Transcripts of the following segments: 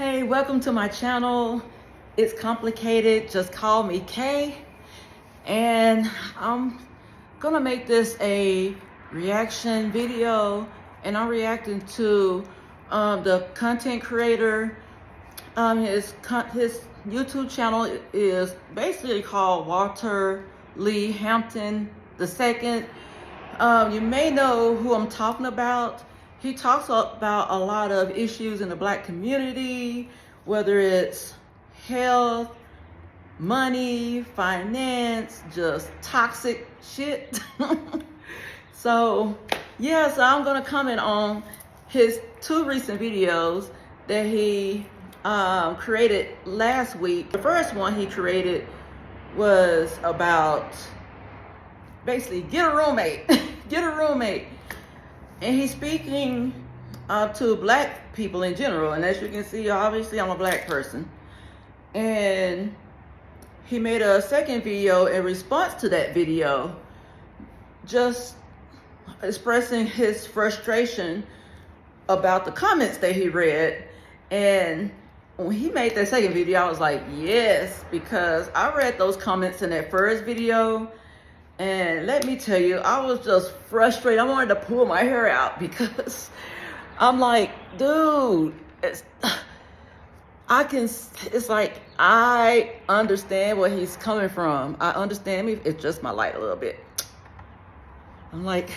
Hey, welcome to my channel. It's complicated, just call me Kay. And I'm gonna make this a reaction video, and I'm reacting to the content creator. His YouTube channel is basically called Walter Lee Hampton II. You may know who I'm talking about. He talks about a lot of issues in the Black community, whether it's health, money, finance, just toxic shit. So I'm gonna comment on his two recent videos that he created last week. The first one he created was about basically get a roommate, get a roommate. And he's speaking to Black people in general. And as you can see, obviously I'm a Black person. And he made a second video in response to that video, just expressing his frustration about the comments that he read. And when he made that second video, I was like, yes, because I read those comments in that first video. And let me tell you, I was just frustrated. I wanted to pull my hair out because I'm like, dude, it's like, I understand where he's coming from. I understand me. It's just my light a little bit. I'm like,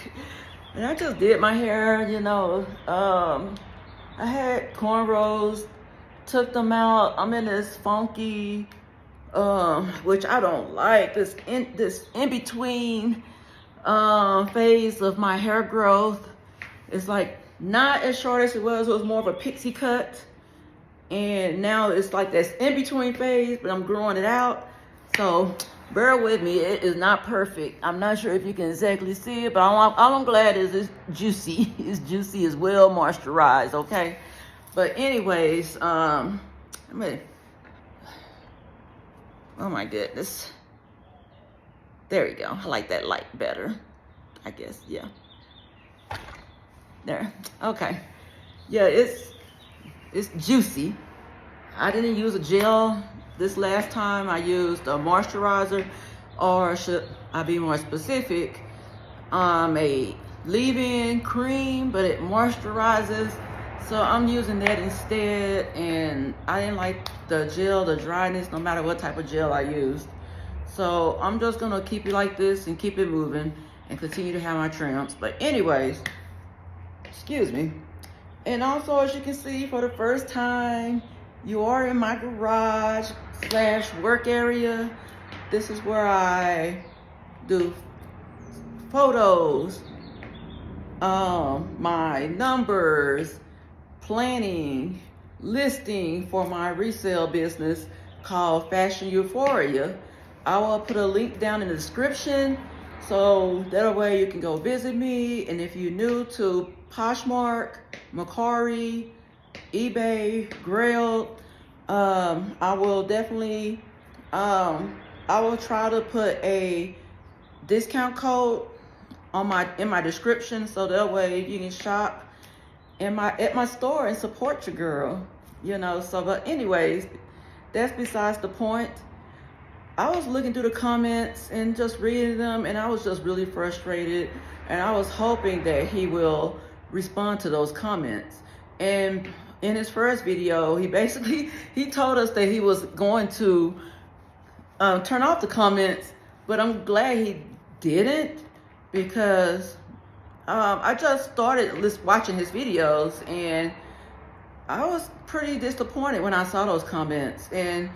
and I just did my hair, you know. I had cornrows, took them out. I'm in this funky, which I don't like, this in between phase of my hair growth. It's like not as short as it was more of a pixie cut, and now it's like this in between phase, but I'm growing it out. So bear with me, it is not perfect. I'm not sure if you can exactly see it, but all I'm glad is it's juicy. It's juicy, as well moisturized, okay? But anyways, oh my goodness. There we go. I like that light better, I guess. Yeah. There. Okay. Yeah, it's juicy. I didn't use a gel this last time. I used a moisturizer, or should I be more specific, a leave-in cream, but it moisturizes. So I'm using that instead, and I didn't like the gel, the dryness, no matter what type of gel I used. So I'm just gonna keep it like this and keep it moving and continue to have my trims. But anyways, excuse me. And also, as you can see, for the first time, you are in my garage / work area. This is where I do photos, my numbers, planning, listing for my resale business called Fashion Euphoria. I will put a link down in the description, so that way you can go visit me. And if you're new to Poshmark, Mercari, eBay, Grail, I will definitely, I will try to put a discount code on in my description, so that way you can shop at my store and support your girl, you know. So, but anyways, that's besides the point. I was looking through the comments and just reading them, and I was just really frustrated, and I was hoping that he will respond to those comments. And in his first video, he told us that he was going to turn off the comments, but I'm glad he didn't, because I just started watching his videos, and I was pretty disappointed when I saw those comments. And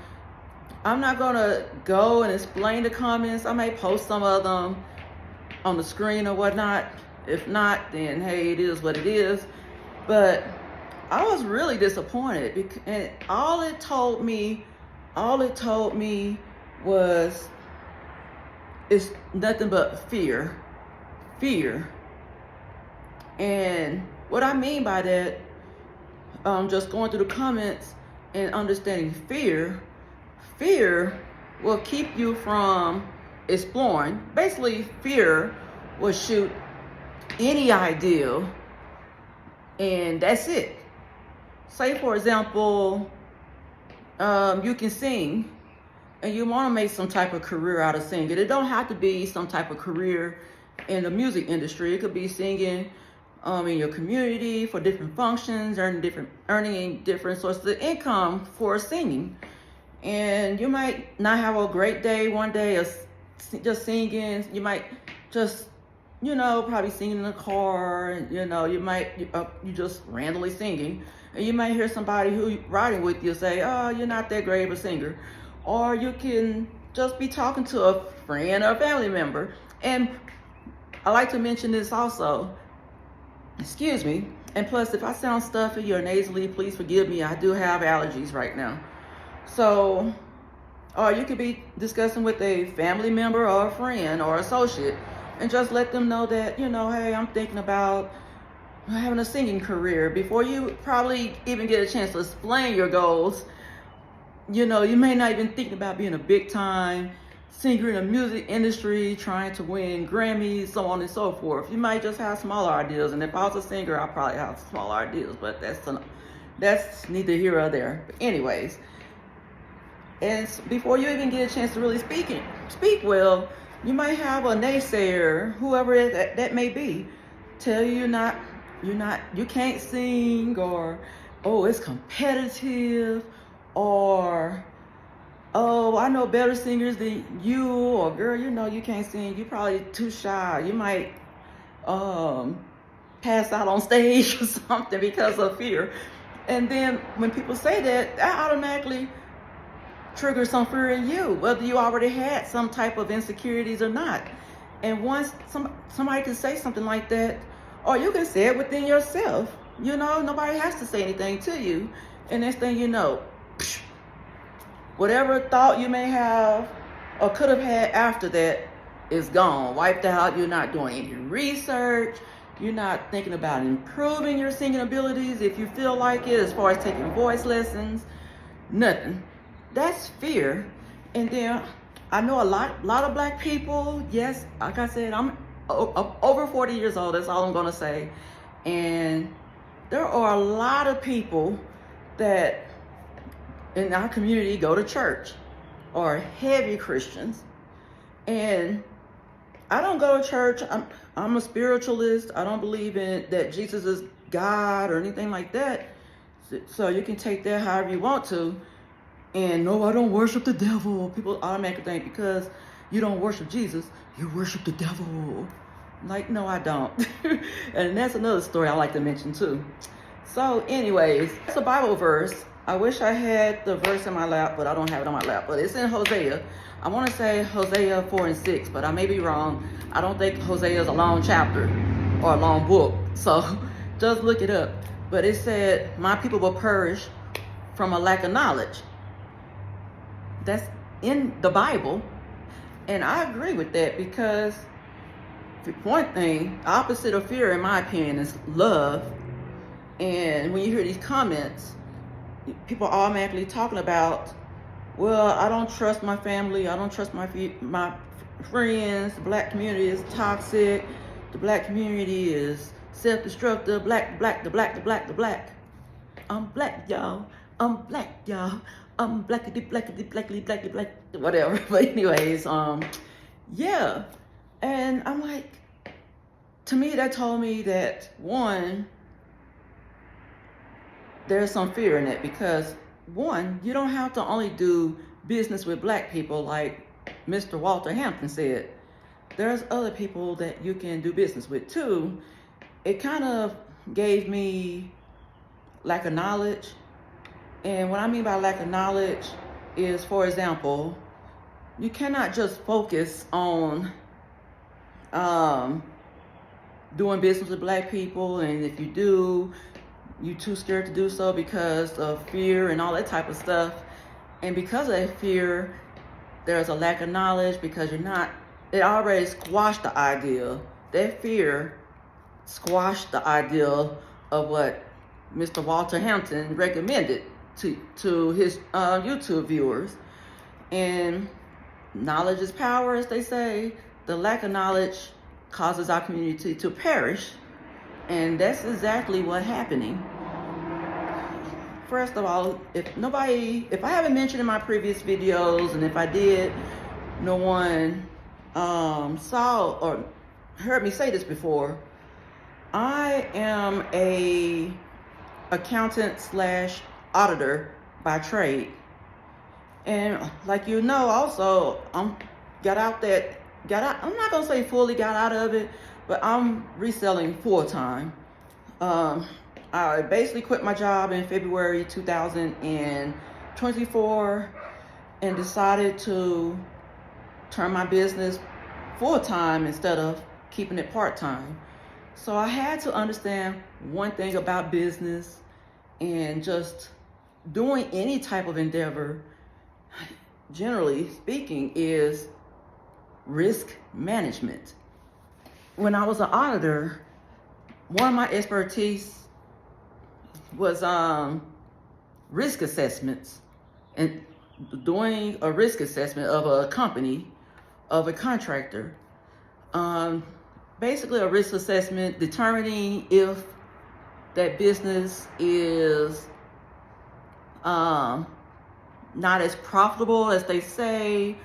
I'm not gonna go and explain the comments. I may post some of them on the screen or whatnot. If not, then hey, it is what it is. But I was really disappointed, and all it told me was it's nothing but fear. And what I mean by that, just going through the comments and understanding fear will keep you from exploring. Basically, fear will shoot any idea, and that's it. Say, for example, you can sing and you want to make some type of career out of singing. It don't have to be some type of career in the music industry. It could be singing in your community for different functions, earning different sources of income for singing. And you might not have a great day one day of just singing. You might just, probably singing in the car, and you just randomly singing, and you might hear somebody who riding with you say, "Oh, you're not that great of a singer," or you can just be talking to a friend or a family member. And I like to mention this also. Excuse me. And plus, if I sound stuffy or nasally, please forgive me. I do have allergies right now. So, or you could be discussing with a family member or a friend or associate, and just let them know that, hey, I'm thinking about having a singing career. Before you probably even get a chance to explain your goals, you may not even think about being a big time singer in the music industry, trying to win Grammys, so on and so forth. You might just have smaller ideas. And if I was a singer, I'd probably have smaller ideas, but that's neither here nor there. But anyways, and before you even get a chance to really speak well, you might have a naysayer, whoever that may be, tell you you can't sing, or, oh, it's competitive, or, oh, I know better singers than you, or, girl, you can't sing, you're probably too shy, you might pass out on stage or something because of fear. And then when people say that automatically triggers some fear in you, whether you already had some type of insecurities or not. And once somebody can say something like that, or you can say it within yourself, nobody has to say anything to you. And next thing you know, whatever thought you may have or could have had after that is gone, wiped out. You're not doing any research. You're not thinking about improving your singing abilities if you feel like it, as far as taking voice lessons, nothing. That's fear. And then I know a lot of Black people. Yes, like I said, I'm over 40 years old. That's all I'm gonna say. And there are a lot of people that in our community go to church, or heavy Christians. And I don't go to church. I'm a spiritualist. I don't believe in that Jesus is God or anything like that. So you can take that however you want to. And no, I don't worship the devil. People automatically think because you don't worship Jesus, you worship the devil. Like, no, I don't. And that's another story I like to mention too. So anyways, it's a Bible verse. I wish I had the verse in my lap, but I don't have it on my lap. But it's in Hosea. I want to say Hosea 4 and 6, but I may be wrong. I don't think Hosea is a long chapter or a long book. So just look it up. But it said, my people will perish from a lack of knowledge. That's in the Bible. And I agree with that, because one thing, opposite of fear, in my opinion, is love. And when you hear these comments, people automatically talking about, well, I don't trust my family, I don't trust my friends, the Black community is toxic, the Black community is self-destructive, the black. I'm Black, y'all. I'm Black, y'all. I'm blackity, whatever. But anyways, yeah. And I'm like, to me, that told me that, one, there's some fear in it, because one, you don't have to only do business with Black people like Mr. Walter Hampton said. There's other people that you can do business with too. It kind of gave me lack of knowledge. And what I mean by lack of knowledge is, for example, you cannot just focus on doing business with Black people, and if you do, you're too scared to do so because of fear and all that type of stuff. And because of that fear, there's a lack of knowledge, because it already squashed the idea. That fear squashed the idea of what Mr. Walter Hampton recommended to his YouTube viewers. And knowledge is power, as they say. The lack of knowledge causes our community to perish. And that's exactly what's happening. first of all, if I haven't mentioned in my previous videos, and if I did, no one saw or heard me say this before, I am a accountant slash auditor by trade. And like you know, also, I'm not gonna say fully got out of it, but I'm reselling full time. I basically quit my job in February 2024 and decided to turn my business full time instead of keeping it part time. So I had to understand one thing about business and just doing any type of endeavor, generally speaking, is risk management. When I was an auditor, one of my expertise was risk assessments and doing a risk assessment of a company, of a contractor. Basically a risk assessment determining if that business is not as profitable as they say,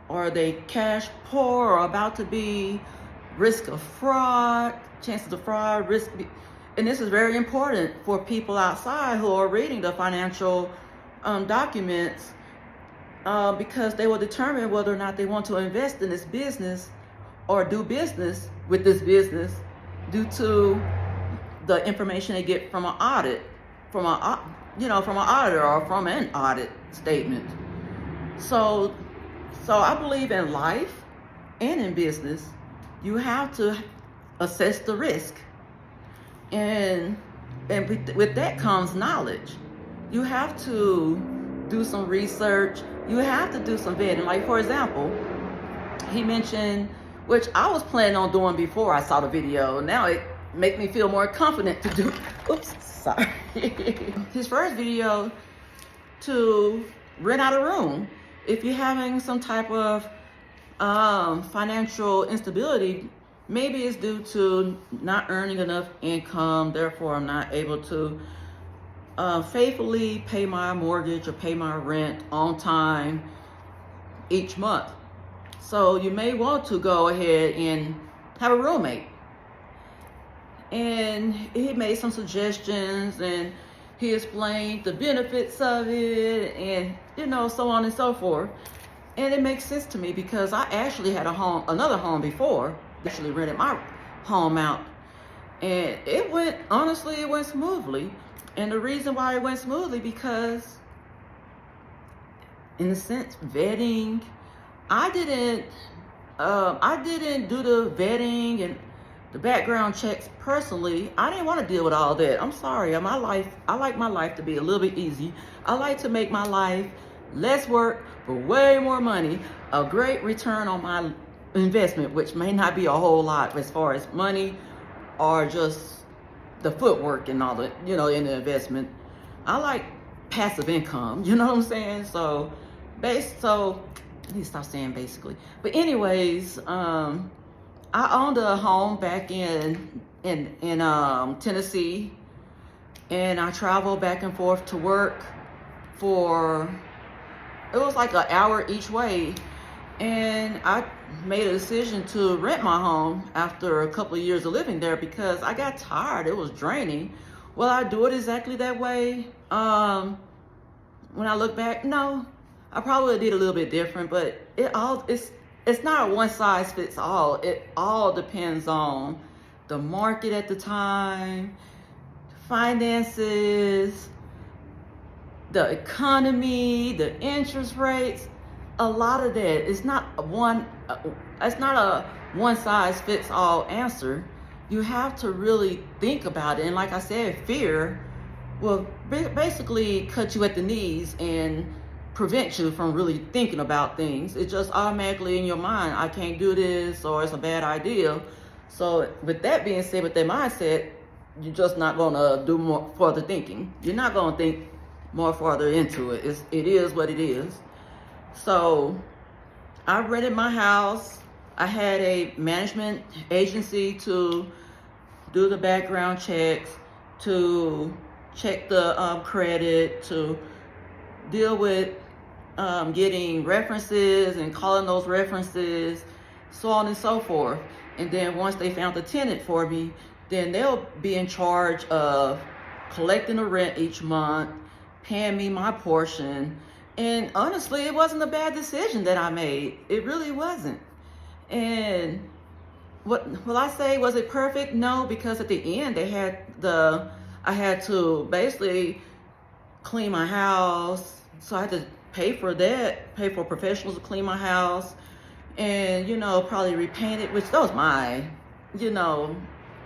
or they cash poor or about to be, risk of fraud, chances of fraud, and this is very important for people outside who are reading the financial documents, because they will determine whether or not they want to invest in this business or do business with this business due to the information they get from an audit, from an auditor or from an audit statement. So I believe in life and in business, you have to assess the risk. And with that comes knowledge. You have to do some research. You have to do some vetting. Like, for example, he mentioned, which I was planning on doing before I saw the video. Now it makes me feel more confident to do. Oops, sorry. His first video, to rent out a room. If you're having some type of financial instability, maybe it's due to not earning enough income, therefore I'm not able to faithfully pay my mortgage or pay my rent on time each month. So you may want to go ahead and have a roommate. And he made some suggestions and he explained the benefits of it and, so on and so forth. And it makes sense to me because I actually had another home before. Actually rented my home out, and it went smoothly. And the reason why it went smoothly, because in a sense, vetting, I didn't do the vetting and the background checks personally. I didn't want to deal with all that. I'm sorry. I like my life to be a little bit easy. I like to make my life less work for way more money, a great return on my investment, which may not be a whole lot as far as money or just the footwork and all the, in the investment. I like passive income, you know what I'm saying? So let me stop saying basically. But anyways, I owned a home back in Tennessee, and I traveled back and forth to work it was like an hour each way. And I made a decision to rent my home after a couple of years of living there because I got tired. It was draining. Will I do it exactly that way? When I look back, no. I probably did a little bit different, but it's not a one size fits all. It all depends on the market at the time, finances, the economy, the interest rates. A lot of that. It's not a one size fits all answer. You have to really think about it. And like I said, fear will basically cut you at the knees and prevent you from really thinking about things. It's just automatically in your mind, I can't do this, or it's a bad idea. So with that being said, with that mindset, you're just not gonna do more further thinking. You're not gonna think more farther into it. It is what it is. So I rented my house. I had a management agency to do the background checks, to check the credit, to deal with getting references and calling those references, so on and so forth. And then once they found the tenant for me, then they'll be in charge of collecting the rent each month, paying me my portion. And honestly, it wasn't a bad decision that I made. It really wasn't. And what will I say? Was it perfect? No, because at the end I had to basically clean my house. So I had to pay for that, pay for professionals to clean my house, and probably repaint it, which that was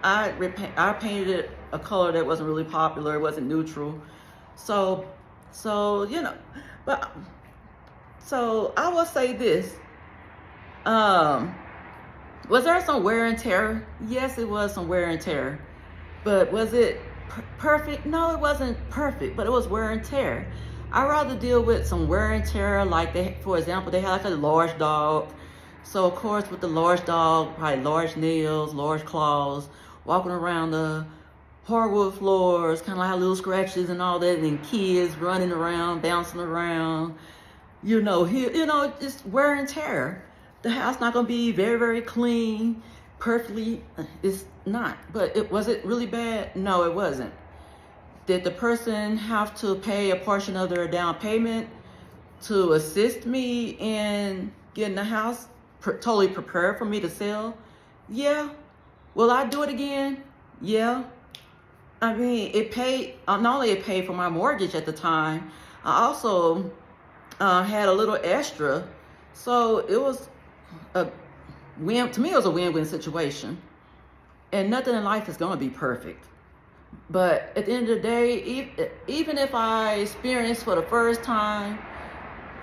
I painted it a color that wasn't really popular. It wasn't neutral. So but so I will say this. Was there some wear and tear? Yes, it was some wear and tear. But was it perfect? No, it wasn't perfect, but it was wear and tear. I'd rather deal with some wear and tear, like for example, they had like a large dog. So of course with the large dog, probably large nails, large claws, walking around the hardwood floors, kind of like little scratches and all that, and kids running around, bouncing around, just wear and tear. The house not gonna be very, very clean, perfectly. It's not. But was it really bad? No, it wasn't. Did the person have to pay a portion of their down payment to assist me in getting the house totally prepared for me to sell? Yeah. Will I do it again? Yeah. I mean, it paid, not only it paid for my mortgage at the time, I also had a little extra. So it was to me, it was a win-win situation. And nothing in life is going to be perfect. But at the end of the day, even if I experienced for the first time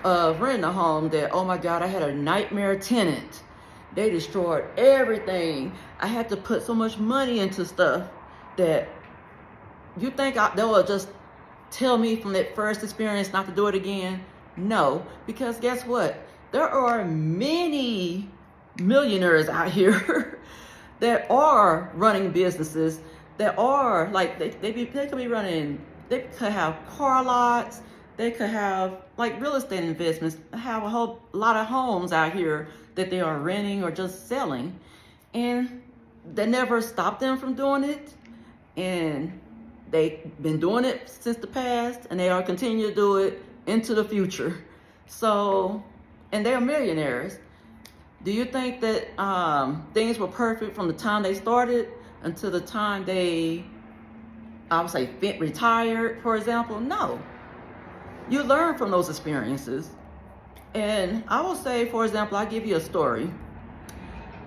of renting a home that, oh my God, I had a nightmare tenant. They destroyed everything. I had to put so much money into stuff that you think they will just tell me from that first experience not to do it again? No, because guess what? There are many millionaires out here that are running businesses, that are like, they could be running, they could have car lots, they could have like real estate investments, have a whole lot of homes out here that they are renting or just selling, and they never stopped them from doing it. And they've been doing it since the past, and they are continue to do it into the future. So, and they're millionaires. Do you think that things were perfect from the time they started until the time they, I would say, retired, for example? No. You learn from those experiences. And I will say, for example, I'll give you a story.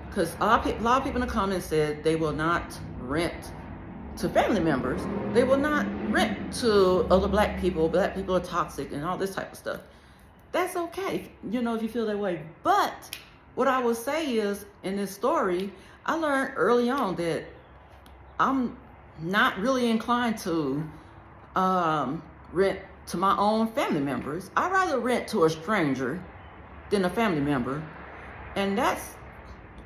Because a lot of people in the comments said they will not rent to family members. They will not rent to other black people. Black people are toxic and all this type of stuff. That's okay, if you feel that way. But what I will say is, in this story, I learned early on that I'm not really inclined to rent to my own family members. I'd rather rent to a stranger than a family member. And that's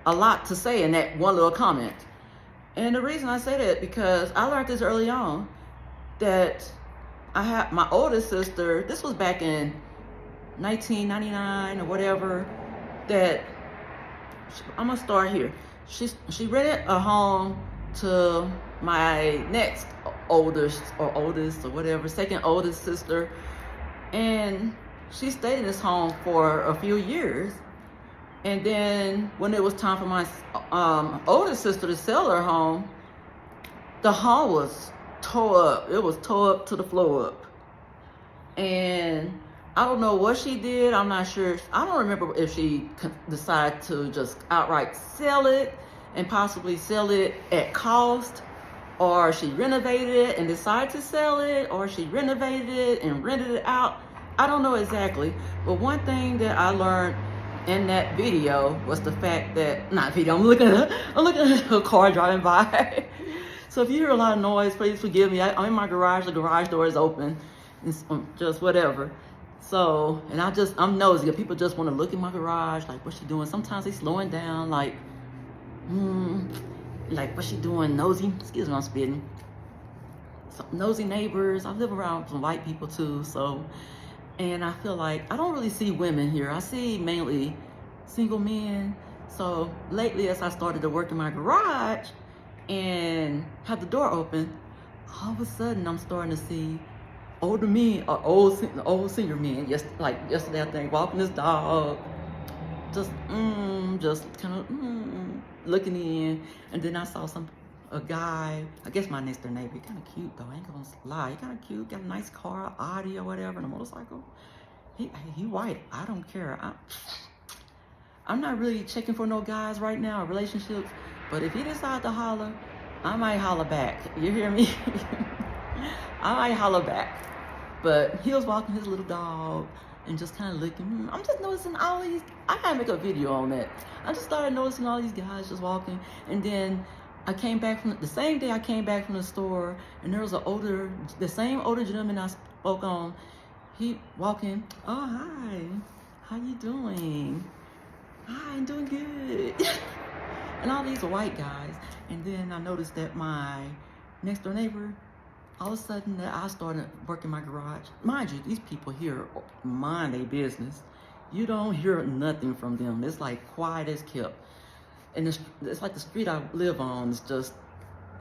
a lot to say in that one little comment. And the reason I say that, because I learned this early on, that I had my oldest sister, this was back in 1999 or whatever, that I'm gonna start here. She rented a home to my next oldest or whatever, second oldest sister, and she stayed in this home for a few years. And then when it was time for my oldest sister to sell her home, the home was tore up. It was tore up to the floor up. And I don't know what she did. I'm not sure. I don't remember if she decided to just outright sell it and possibly sell it at cost, or she renovated it and decided to sell it, or she renovated it and rented it out. I don't know exactly. But one thing that I learned in that video was the fact that, I'm looking at a car driving by. So if you hear a lot of noise, please forgive me. I'm in my garage. The garage door is open. It's just whatever. So, and I'm nosy. People just want to look in my garage, like, what's she doing? Sometimes they slowing down, like what's she doing? Nosy? Excuse me, I'm spitting. some nosy neighbors. I live around some white people too, so, and I feel like I don't really see women here. I see mainly single men. So lately, as I started to work in my garage and have the door open, all of a sudden I'm starting to see older men, or old senior men. Yes, like yesterday, I think, walking this dog, just kind of looking in, and then I saw a guy. I guess my next door neighbor, kind of cute though. I ain't gonna lie, he kind of cute. Got a nice car, Audi or whatever, and a motorcycle. He white. I don't care. I'm not really checking for no guys right now, or relationships. But if he decide to holler, I might holler back. You hear me? I might holler back. But he was walking his little dog and just kind of looking. I'm just noticing all these. I gotta make a video on that. I just started noticing all these guys just walking. And then I came back from the same day I came back from the store, and there was the same older gentleman I spoke on. He walking. Oh, hi. How you doing? Hi, I'm doing good. And all these are white guys. And then I noticed that my next door neighbor, all of a sudden I started working my garage. Mind you, these people here mind their business. You don't hear nothing from them. It's like quiet as kept. And it's like the street I live on is just,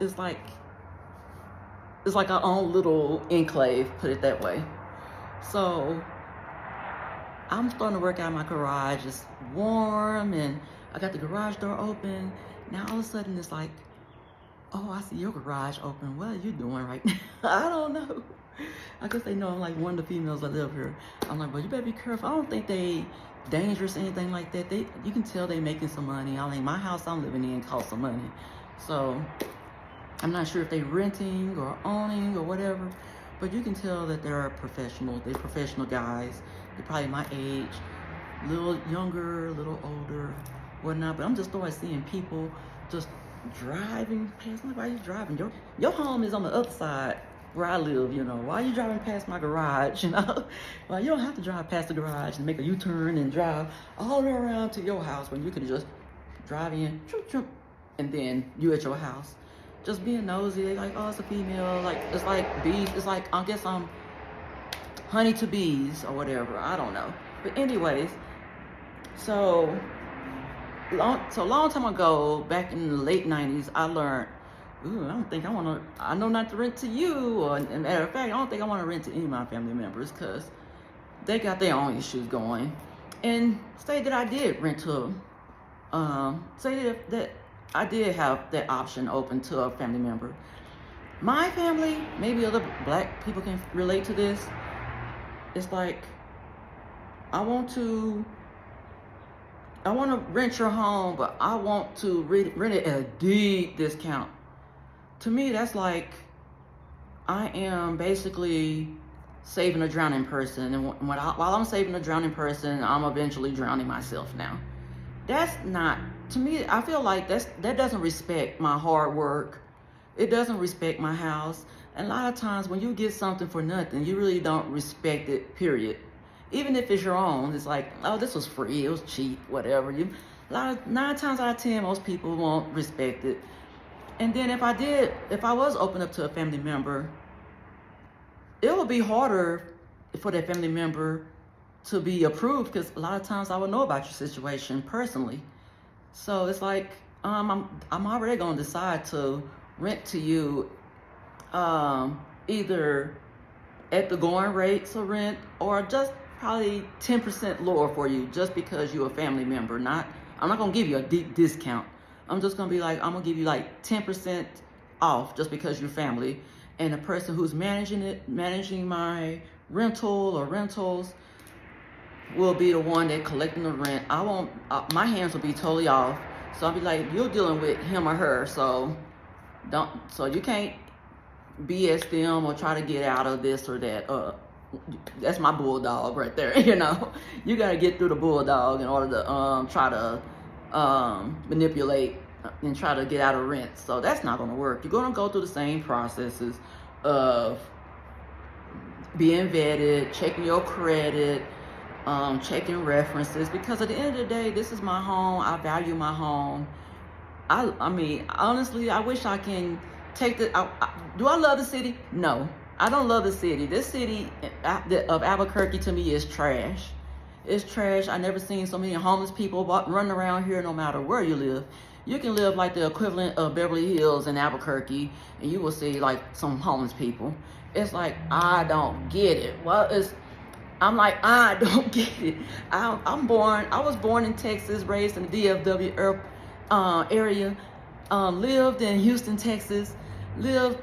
it's like our own little enclave, put it that way. So I'm starting to work out my garage. It's warm and I got the garage door open. Now all of a sudden it's like, oh, I see your garage open. What are you doing right now? I don't know. I guess they know I'm like one of the females that live here. I'm like, well, you better be careful. I don't think they dangerous or anything like that. You can tell they making some money. I mean, my house I'm living in costs some money. So I'm not sure if they renting or owning or whatever, but you can tell that they're professional. They're professional guys. They're probably my age, a little younger, a little older, whatnot. But I'm just starting seeing people just driving past. Like, why are you driving? Your home is on the other side where I live, you know. Why are you driving past my garage, you know? Well, you don't have to drive past the garage and make a U-turn and drive all the way around to your house when you could just drive in, and then you at your house. Just being nosy. They like, oh, it's a female. Like, it's like bees. It's like, I guess I'm honey to bees or whatever. I don't know. But anyways, so long time ago, back in the late 90s, I learned, I know not to rent to you. Or, and matter of fact, I don't think I want to rent to any of my family members because they got their own issues going. And say that I did rent to say that I did have that option open to a family member. My family, maybe other black people can relate to this. It's like, I want to rent your home, but I want to rent it at a deep discount. To me, that's like, I am basically saving a drowning person. And while I'm saving a drowning person, I'm eventually drowning myself now. That's not, to me, I feel like that doesn't respect my hard work. It doesn't respect my house. And a lot of times when you get something for nothing, you really don't respect it, period. Even if it's your own, it's like, oh, this was free, it was cheap, whatever. 9 times out of 10, most people won't respect it. And then if I was open up to a family member, it would be harder for that family member to be approved because a lot of times I would know about your situation personally. So it's like, I'm already gonna decide to rent to you either at the going rates of rent or just probably 10% lower for you just because you're a family member. I'm not gonna give you a deep discount. I'm just gonna be like, I'm gonna give you like 10% off just because you're family. And the person who's managing my rental or rentals will be the one that collecting the rent. I won't, my hands will be totally off. So I'll be like, you're dealing with him or her, so you can't BS them or try to get out of this or that. That's my bulldog right there, you know. You gotta get through the bulldog in order to try to manipulate and try to get out of rent. So that's not gonna work. You're gonna go through the same processes of being vetted, checking your credit, checking references, because at the end of the day, this is my home. I value my home. I mean, honestly, I wish I can take Do I love the city? No, I don't love the city. This city of Albuquerque to me is trash. It's trash. I never seen so many homeless people running around here no matter where you live. You can live like the equivalent of Beverly Hills in Albuquerque and you will see like some homeless people. It's like, I don't get it. I'm like, I don't get it. I was born in Texas, raised in the DFW area, lived in Houston, Texas, lived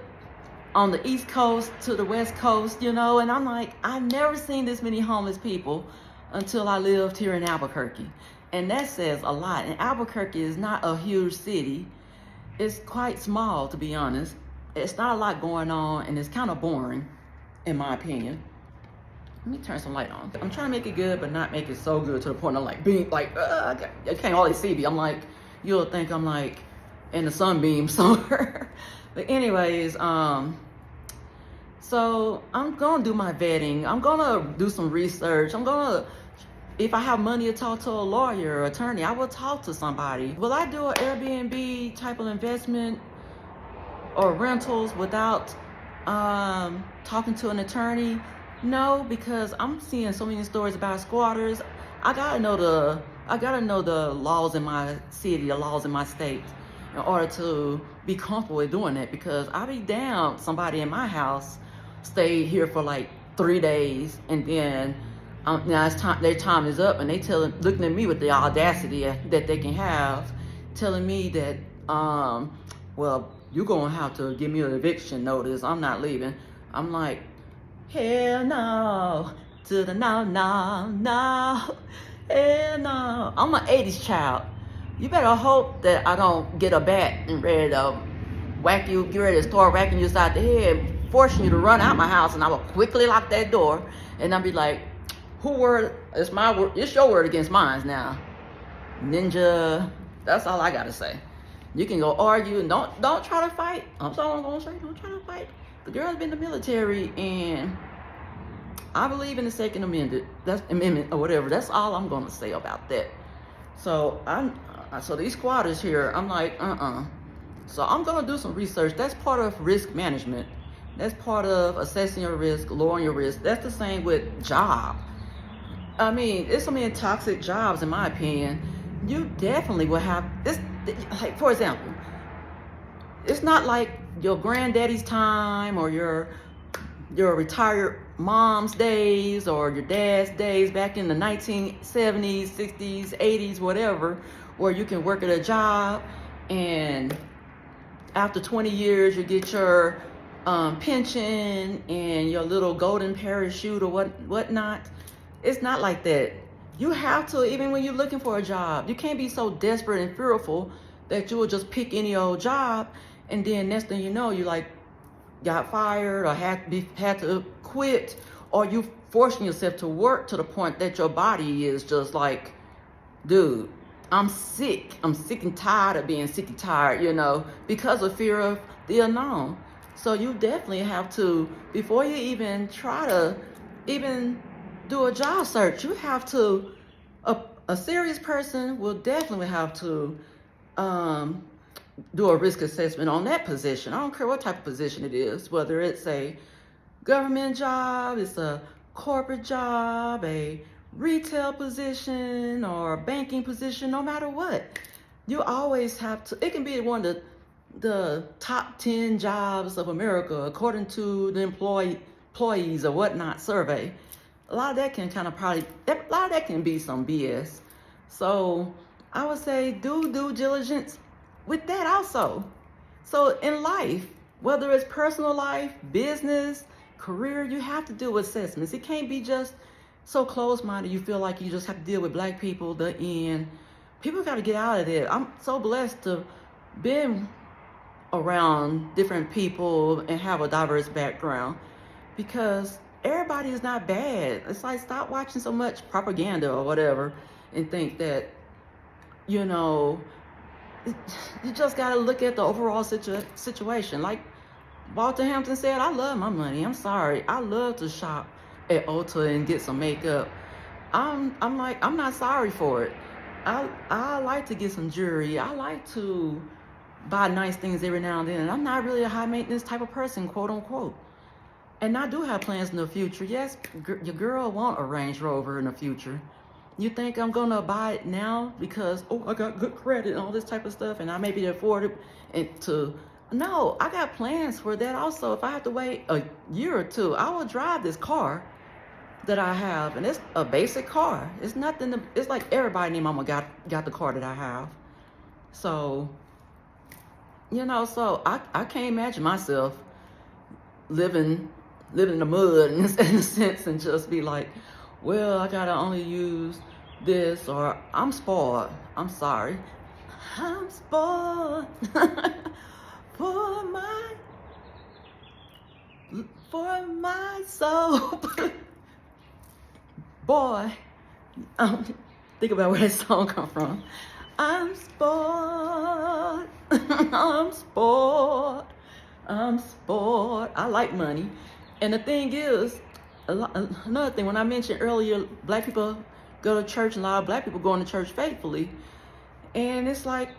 on the East Coast to the West Coast, and I'm like, I've never seen this many homeless people until I lived here in Albuquerque. And that says a lot. And Albuquerque is not a huge city. It's quite small, to be honest. It's not a lot going on, and it's kind of boring, in my opinion. Let me turn some light on. I'm trying to make it good, but not make it so good to the point of like being like, you can't always see me. I'm like, you'll think I'm like in the sunbeam somewhere. But anyways, so I'm gonna do my vetting. I'm gonna do some research. If I have money to talk to a lawyer or attorney, I will talk to somebody. Will I do an Airbnb type of investment or rentals without talking to an attorney? No, because I'm seeing so many stories about squatters. I gotta know the laws in my city, the laws in my state, in order to be comfortable with doing it. Because I'll be down somebody in my house stayed here for like 3 days, and then now it's time, their time is up, and they looking at me with the audacity that they can have, telling me that, well, you're gonna have to give me an eviction notice. I'm not leaving. I'm like, hell no, to the no, hell no. I'm an 80s child. You better hope that I don't get a bat and ready to get ready to start whacking you inside the head, forcing you to run out my house, and I will quickly lock that door, and I'll be like, it's my word, it's your word against mine now. Ninja, that's all I gotta say. You can go argue and don't try to fight. That's all I'm gonna say. Don't try to fight. The girl's been in the military, and I believe in the Second Amendment. That's amendment or whatever. That's all I'm gonna say about that. So so these squatters here, I'm like, So I'm gonna do some research. That's part of risk management. That's part of assessing your risk, lowering your risk. That's the same with job. I mean, there's so many toxic jobs, in my opinion. You definitely will have this. Like, for example, it's not like your granddaddy's time or your retired mom's days or your dad's days back in the 1970s, 60s, 80s, whatever, where you can work at a job and after 20 years you get your pension and your little golden parachute or whatnot. It's not like that. You have to, even when you're looking for a job, you can't be so desperate and fearful that you will just pick any old job, and then next thing you know, you like got fired or had to quit, or you forcing yourself to work to the point that your body is just like, dude, I'm sick and tired of being sick and tired, because of fear of the unknown. So you definitely have to, before you even try to do a job search, you have to, a serious person will definitely have to do a risk assessment on that position. I don't care what type of position it is, whether it's a government job, it's a corporate job, a retail position, or a banking position, no matter what. You always have to, it can be one of the top 10 jobs of America, according to the employees or whatnot survey. A lot of that can can be some BS. So I would say do due diligence with that also. So in life, whether it's personal life, business, career, you have to do assessments. It can't be just so close-minded you feel like you just have to deal with black people, the end. People got to get out of there. I'm so blessed to been around different people and have a diverse background, because everybody is not bad. It's like, stop watching so much propaganda or whatever and think that, you just got to look at the overall situation. Like Walter Hampton said, I love my money. I'm sorry. I love to shop at Ulta and get some makeup. I'm not sorry for it. I like to get some jewelry. I like to buy nice things every now and then. And I'm not really a high maintenance type of person, quote unquote. And I do have plans in the future. Yes, your girl want a Range Rover in the future. You think I'm gonna buy it now because, oh, I got good credit and all this type of stuff and I may be able to afford it and to, no, I got plans for that also. If I have to wait a year or two, I will drive this car that I have, and it's a basic car. It's nothing to, it's like everybody named mama got the car that I have. So, you know, so I can't imagine myself living in the mud in a sense and just be like, well, I gotta only use this, or I'm spoiled. I'm sorry. I'm spoiled for my soul. Boy, think about where that song come from. I'm spoiled. I'm spoiled. I'm spoiled. I like money. And the thing is, another thing, when I mentioned earlier, black people go to church, and a lot of black people going to church faithfully. And it's like,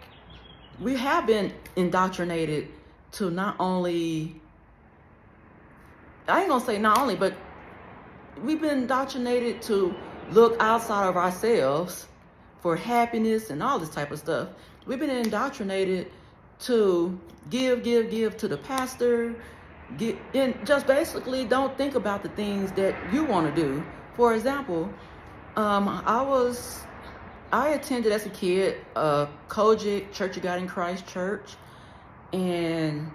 we have been indoctrinated to not only, I ain't gonna say not only, but we've been indoctrinated to look outside of ourselves for happiness and all this type of stuff. We've been indoctrinated to give to the pastor, and just basically don't think about the things that you want to do. For example, I attended as a kid Kojic Church of God in Christ Church, and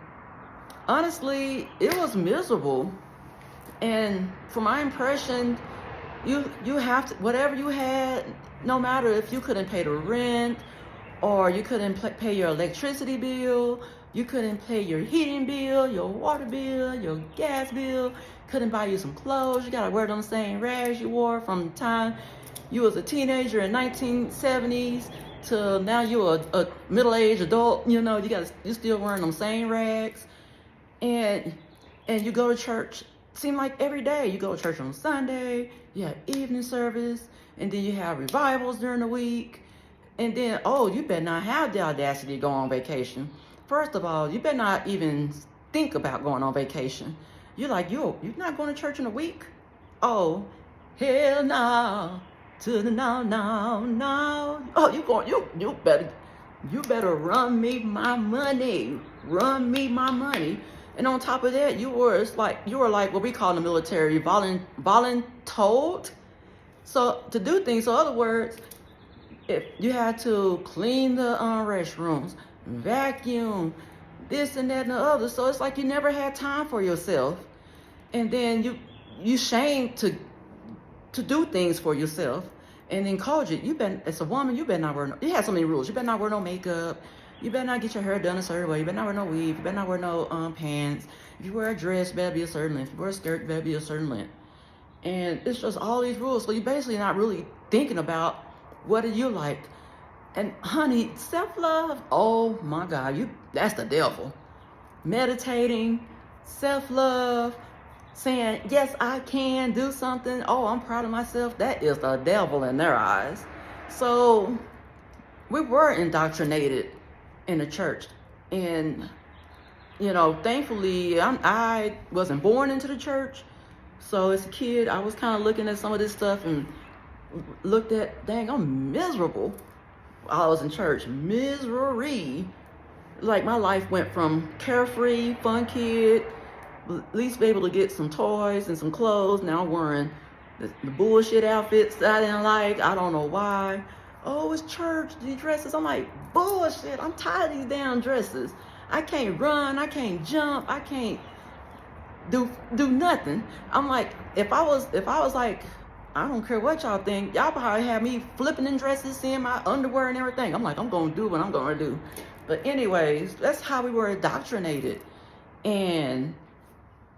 honestly, it was miserable. And from my impression, you have to, whatever you had, no matter if you couldn't pay the rent, or you couldn't pay your electricity bill, you couldn't pay your heating bill, your water bill, your gas bill, couldn't buy you some clothes, you gotta wear them same rags you wore from the time you was a teenager in 1970s to now you're a middle-aged adult, you know, you still wearing them same rags. And you go to church, seem like every day. You go to church on Sunday, you have evening service, and then you have revivals during the week. And then, oh, you better not have the audacity to go on vacation. First of all, you better not even think about going on vacation. You're like, you're not going to church in a week? Oh, hell no. To the no. Oh, you better run me my money. Run me my money. And on top of that, you were like what we call in the military, voluntold. So to do things, so in other words, if you had to clean the restrooms, vacuum, this and that and the other. So it's like you never had time for yourself. And then you shamed to do things for yourself. And then Kojic, as a woman, you better not wear you had so many rules. You better not wear no makeup. You better not get your hair done a certain way. You better not wear no weave. You better not wear no pants. If you wear a dress, it better be a certain length. If you wear a skirt, it better be a certain length. And it's just all these rules. So you're basically not really thinking about what do you like. And honey, self-love, oh my God, that's the devil. Meditating, self-love, saying, yes, I can do something. Oh, I'm proud of myself. That is the devil in their eyes. So we were indoctrinated in the church. And, you know, thankfully, I wasn't born into the church. So as a kid, I was kind of looking at some of this stuff and looked at, dang, I'm miserable while I was in church. Misery. Like my life went from carefree, fun kid, at least be able to get some toys and some clothes. Now I'm wearing the bullshit outfits that I didn't like. I don't know why. Oh, it's church, these dresses. I'm like, bullshit. I'm tired of these damn dresses. I can't run. I can't jump. I can't do nothing. I'm like, if I was like, I don't care what y'all think. Y'all probably have me flipping in dresses, seeing my underwear and everything. I'm like, I'm going to do what I'm going to do. But anyways, that's how we were indoctrinated. And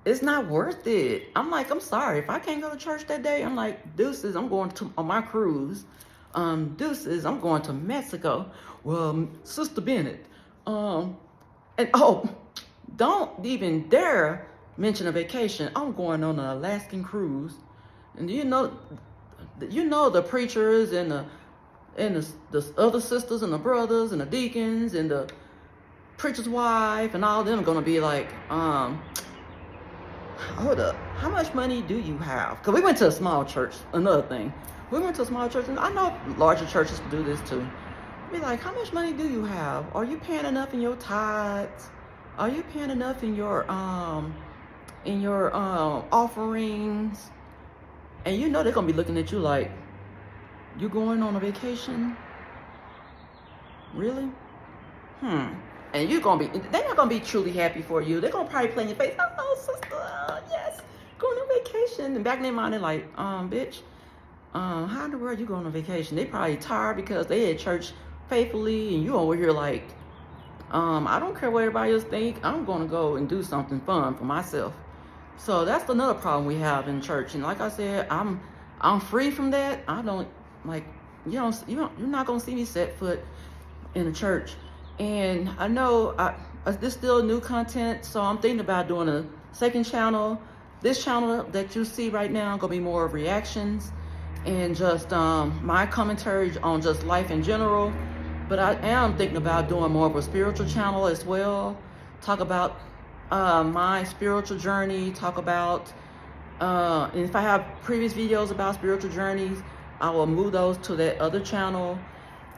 it's not worth it. I'm like, I'm sorry. If I can't go to church that day, I'm like, deuces, I'm going on my cruise. Deuces, I'm going to Mexico. Well, Sister Bennett. And oh, don't even dare mention a vacation. I'm going on an Alaskan cruise. And you know the preachers and the other sisters and the brothers and the deacons and the preacher's wife and all of them are gonna be like, hold up, how much money do you have? Because we went to a small church, another thing. We went to a small church, and I know larger churches do this too. Be like, how much money do you have? Are you paying enough in your tithes? Are you paying enough in your offerings? And you know they're gonna be looking at you like, you going on a vacation? Really? And you're gonna be, they're not gonna be truly happy for you. They're gonna probably play in your face, oh sister, yes, going on vacation. And back in their mind, they're like, bitch, how in the world you going on vacation? They probably tired because they at church faithfully, and you over here like, I don't care what everybody else think. I'm gonna go and do something fun for myself. So that's another problem we have in church. And like I said, I'm free from that. I don't like, you're not gonna see me set foot in a church. And I know there's still new content, so I'm thinking about doing a second channel. This channel that you see right now gonna be more of reactions and just my commentary on just life in general. But I am thinking about doing more of a spiritual channel as well. Talk about my spiritual journey, talk about, and if I have previous videos about spiritual journeys, I will move those to that other channel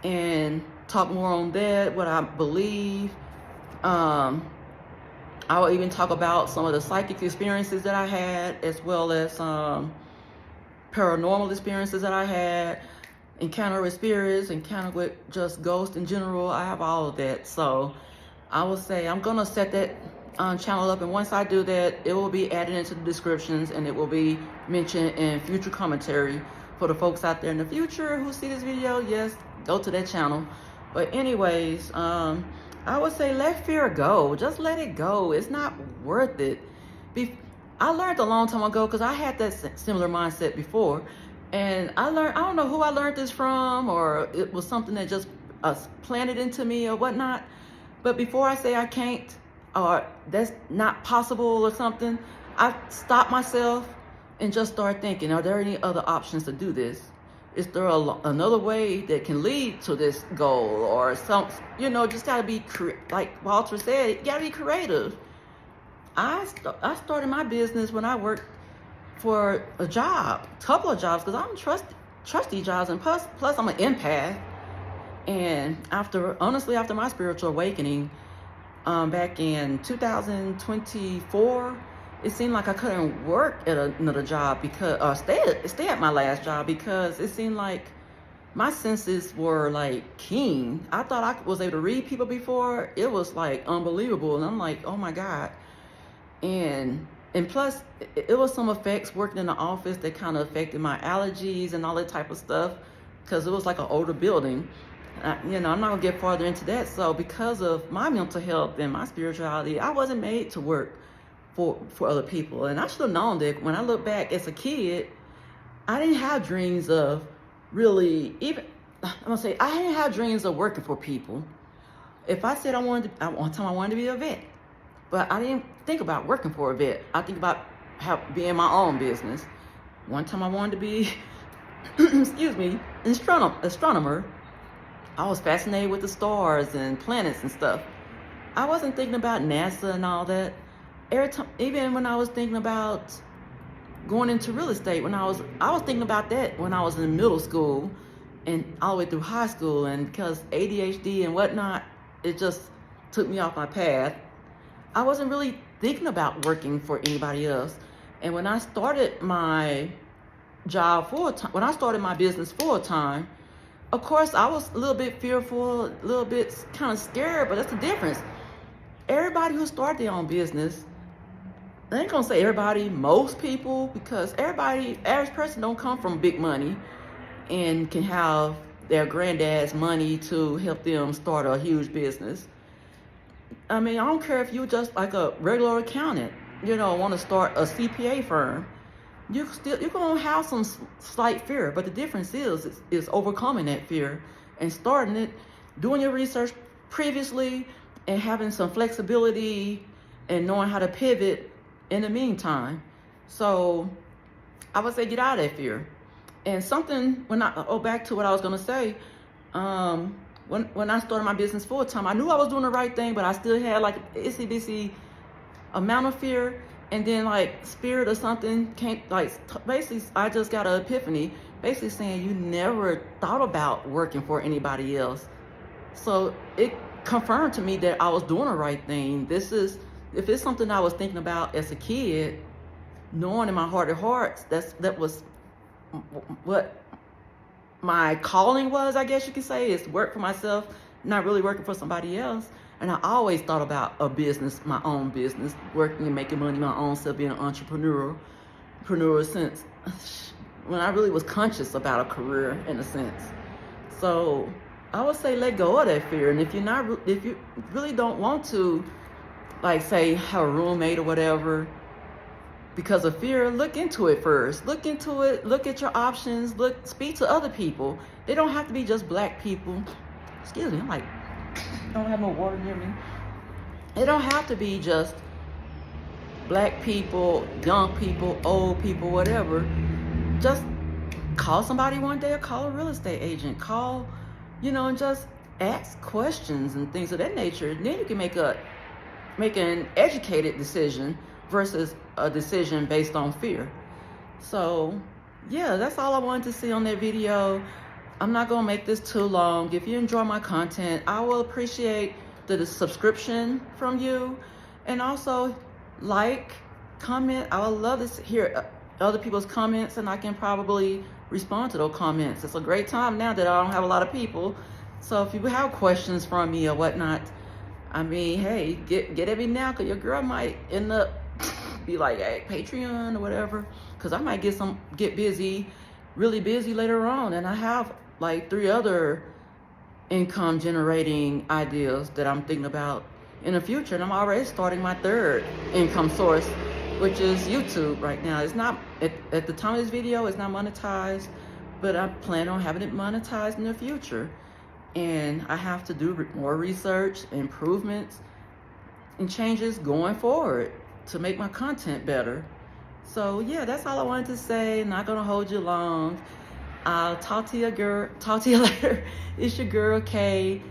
and talk more on that, what I believe. I will even talk about some of the psychic experiences that I had, as well as paranormal experiences that I had, encounter with spirits, encounter with just ghosts in general. I have all of that. So I will say I'm gonna set that channel up, and once I do that, it will be added into the descriptions and it will be mentioned in future commentary for the folks out there in the future who see this video. Yes, go to that channel. But anyways, I would say let fear go. Just let it go. It's not worth it. I learned a long time ago, because I had that similar mindset before, and I don't know who I learned this from, or it was something that just planted into me or whatnot. But before I say I can't, or that's not possible or something, I stop myself and just start thinking, are there any other options to do this? Is there another way that can lead to this goal, or some, just gotta be, like Walter said, you gotta be creative. I started my business when I worked for a couple of jobs, because I'm trusty jobs, and plus I'm an empath. And after my spiritual awakening, back in 2024, it seemed like I couldn't work at another job because, stay at my last job, because it seemed like my senses were like keen. I thought I was able to read people before. It was like unbelievable. And I'm like, oh my God. And plus it was some effects working in the office that kind of affected my allergies and all that type of stuff, because it was like an older building. I'm not gonna get farther into that. So because of my mental health and my spirituality, I wasn't made to work for other people. And I should have known that. When I look back as a kid, I didn't have dreams of really, I didn't have dreams of working for people. If I said one time I wanted to be a vet, but I didn't think about working for a vet. I think about being my own business. One time I wanted to be, excuse me, astronomer. I was fascinated with the stars and planets and stuff. I wasn't thinking about NASA and all that. Every time, even when I was thinking about going into real estate, I was thinking about that when I was in middle school and all the way through high school. And because ADHD and whatnot, it just took me off my path. I wasn't really thinking about working for anybody else. And when I started my job full-time, when I started my business full-time, of course, I was a little bit fearful, a little bit kind of scared, but that's the difference. Everybody who started their own business, I ain't gonna say everybody, most people, because average person don't come from big money and can have their granddad's money to help them start a huge business. I mean, I don't care if you're just like a regular accountant, want to start a CPA firm. You're gonna have some slight fear, but the difference is overcoming that fear and starting it, doing your research previously, and having some flexibility and knowing how to pivot in the meantime. So I would say get out of that fear. And something, back to what I was gonna say, when I started my business full time, I knew I was doing the right thing, but I still had like itsy bitsy amount of fear. And then like spirit or something came, like basically I just got an epiphany, basically saying you never thought about working for anybody else. So it confirmed to me that I was doing the right thing. If it's something I was thinking about as a kid, knowing in my heart of hearts, that was what my calling was, I guess you could say, is work for myself, not really working for somebody else. And I always thought about a business, my own business, working and making money my own self, being an entrepreneur since when I really was conscious about a career in a sense. So I would say let go of that fear. And if you really don't want to, like say have a roommate or whatever, because of fear, look into it first. Look into it, look at your options, speak to other people. They don't have to be just black people. Excuse me, I don't have no water near me. It don't have to be just black people, young people, old people, whatever. Just call somebody one day or call a real estate agent. Call, and just ask questions and things of that nature. And then you can make an educated decision versus a decision based on fear. So yeah, that's all I wanted to see on that video. I'm not gonna make this too long. If you enjoy my content, I will appreciate the subscription from you, and also like, comment. I would love to hear other people's comments, and I can probably respond to those comments. It's a great time now that I don't have a lot of people. So if you have questions from me or whatnot, I mean, hey, get at me now, because your girl might end up be like, hey, Patreon or whatever, because I might get busy, really busy later on, and I have like 3 other income generating ideas that I'm thinking about in the future, and I'm already starting my 3rd income source, which is YouTube right now. It's not at the time of this video, it's not monetized, but I plan on having it monetized in the future. And I have to do more research, improvements, and changes going forward to make my content better. So yeah, that's all I wanted to say. Not gonna hold you long. I'll talk to you later. It's your girl Kay.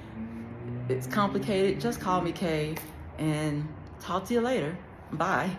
It's complicated, just call me Kay, and talk to you later. Bye.